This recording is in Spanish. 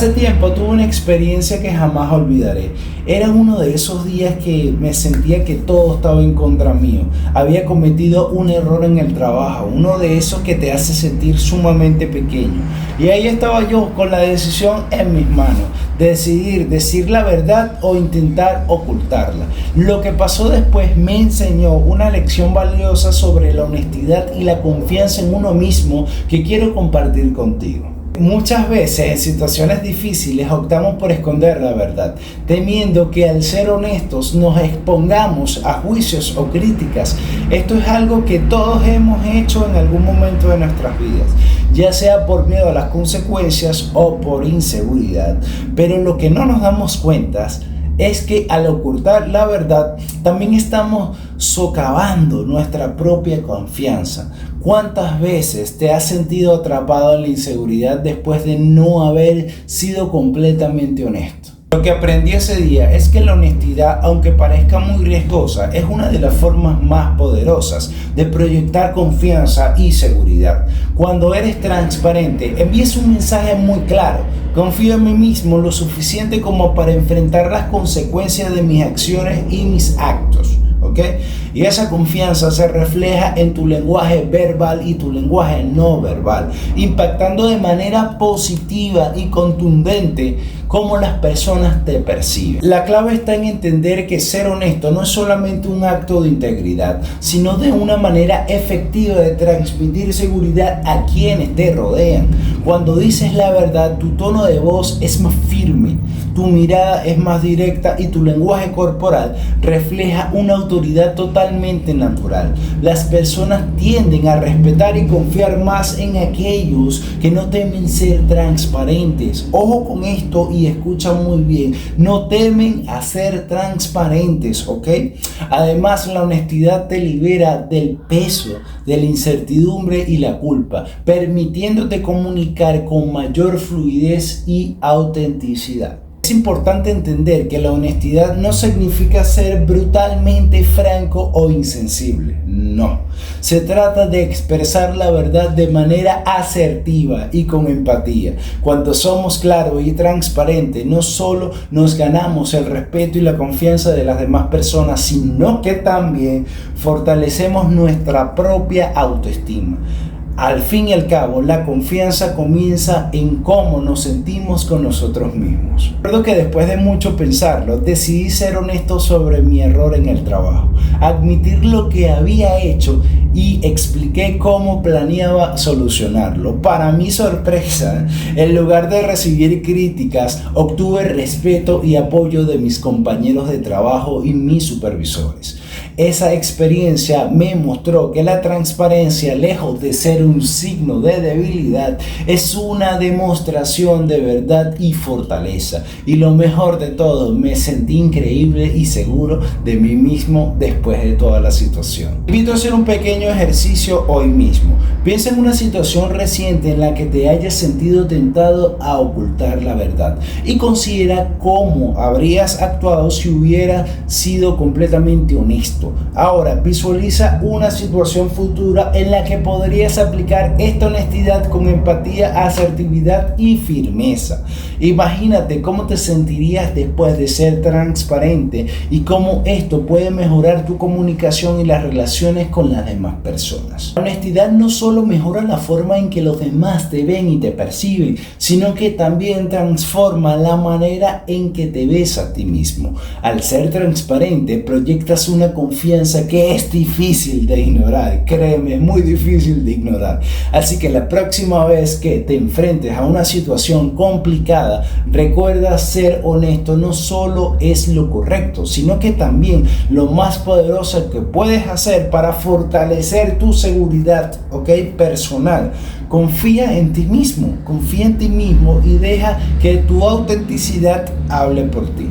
Hace tiempo tuve una experiencia que jamás olvidaré. Era uno de esos días que me sentía que todo estaba en contra mío. Había cometido un error en el trabajo, uno de esos que te hace sentir sumamente pequeño. Y ahí estaba yo con la decisión en mis manos, de decidir decir la verdad o intentar ocultarla. Lo que pasó después me enseñó una lección valiosa sobre la honestidad y la confianza en uno mismo que quiero compartir contigo. Muchas veces en situaciones difíciles optamos por esconder la verdad, temiendo que al ser honestos nos expongamos a juicios o críticas. Esto es algo que todos hemos hecho en algún momento de nuestras vidas, ya sea por miedo a las consecuencias o por inseguridad. Pero lo que no nos damos cuenta es que al ocultar la verdad también estamos socavando nuestra propia confianza. ¿Cuántas veces te has sentido atrapado en la inseguridad después de no haber sido completamente honesto? Lo que aprendí ese día es que la honestidad, aunque parezca muy riesgosa, es una de las formas más poderosas de proyectar confianza y seguridad. Cuando eres transparente, envías un mensaje muy claro. Confío en mí mismo lo suficiente como para enfrentar las consecuencias de mis acciones y mis actos. ¿Okay? Y esa confianza se refleja en tu lenguaje verbal y tu lenguaje no verbal, impactando de manera positiva y contundente cómo las personas te perciben. La clave está en entender que ser honesto no es solamente un acto de integridad, sino de una manera efectiva de transmitir seguridad a quienes te rodean. Cuando dices la verdad, tu tono de voz es más firme, tu mirada es más directa y tu lenguaje corporal refleja una autoridad totalmente natural. Las personas tienden a respetar y confiar más en aquellos que no temen ser transparentes. Ojo con esto y escucha muy bien, no temen a ser transparentes, ¿ok? Además, la honestidad te libera del peso, de la incertidumbre y la culpa, permitiéndote comunicar con mayor fluidez y autenticidad. Es importante entender que la honestidad no significa ser brutalmente franco o insensible. No. Se trata de expresar la verdad de manera asertiva y con empatía. Cuando somos claros y transparentes, no solo nos ganamos el respeto y la confianza de las demás personas, sino que también fortalecemos nuestra propia autoestima. Al fin y al cabo, la confianza comienza en cómo nos sentimos con nosotros mismos. Recuerdo que después de mucho pensarlo, decidí ser honesto sobre mi error en el trabajo, admitir lo que había hecho y expliqué cómo planeaba solucionarlo. Para mi sorpresa, en lugar de recibir críticas, obtuve respeto y apoyo de mis compañeros de trabajo y mis supervisores. Esa experiencia me mostró que la transparencia, lejos de ser un signo de debilidad, es una demostración de verdad y fortaleza. Y lo mejor de todo, me sentí increíble y seguro de mí mismo después de toda la situación. Te invito a hacer un pequeño ejercicio hoy mismo. Piensa en una situación reciente en la que te hayas sentido tentado a ocultar la verdad y considera cómo habrías actuado si hubiera sido completamente honesto. Ahora visualiza una situación futura en la que podrías aplicar esta honestidad con empatía, asertividad y firmeza. Imagínate cómo te sentirías después de ser transparente y cómo esto puede mejorar tu comunicación y las relaciones con las demás personas. La honestidad no solo mejora la forma en que los demás te ven y te perciben, sino que también transforma la manera en que te ves a ti mismo. Al ser transparente, proyectas una confianza que es difícil de ignorar. Créeme, es muy difícil de ignorar. Así que la próxima vez que te enfrentes a una situación complicada, recuerda ser honesto no solo es lo correcto, sino que también lo más poderoso que puedes hacer para fortalecer tu seguridad, ¿ok? Personal. Confía en ti mismo y deja que tu autenticidad hable por ti.